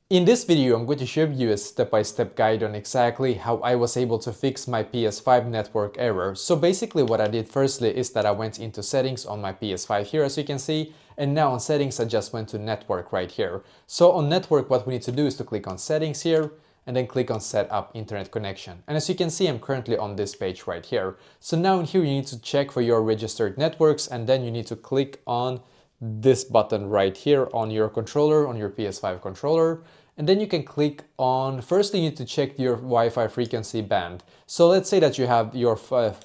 In this video, I'm going to show you a step-by-step guide on exactly how I was able to fix my PS5 network error. So basically what I did firstly is that I went into settings on my PS5 here, as you can see, and now on settings I just went to network right here. So on network what we need to do is to click on settings here and then click on set up internet connection. And as you can see, I'm currently on this page right here. So now in here you need to check for your registered networks, and then you need to click on this button right here on your controller, on your PS5 controller. And then you can click on, firstly you need to check your Wi-Fi frequency band. So let's say that you have your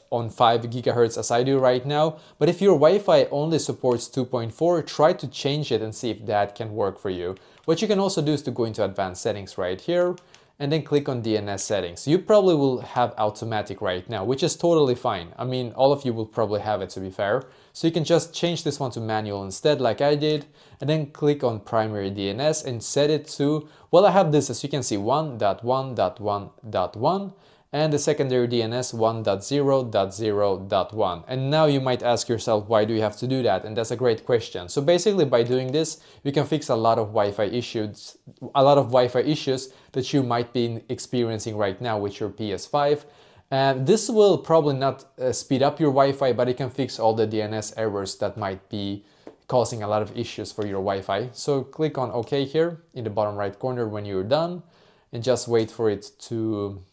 on 5 gigahertz as I do right now, but if your Wi-Fi only supports 2.4, try to change it and see if that can work for you. What you can also do is to go into advanced settings right here and then click on DNS settings. You probably will have automatic right now, which is totally fine. I mean, all of you will probably have it, to be fair. So you can just change this one to manual instead, like I did, and then click on primary DNS and set it to, well, I have this, as you can see, 1.1.1.1, and the secondary DNS 1.0.0.1. And now you might ask yourself, why do you have to do that? And that's a great question. So basically by doing this, you can fix a lot of Wi-Fi issues that you might be experiencing right now with your PS5. And this will probably not speed up your Wi-Fi, but it can fix all the DNS errors that might be causing a lot of issues for your Wi-Fi. So click on OK here in the bottom right corner when you're done, and just wait for it to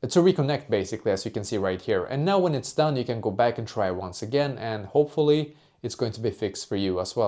reconnect, basically, as you can see right here. And now when it's done, you can go back and try once again, and hopefully it's going to be fixed for you as well.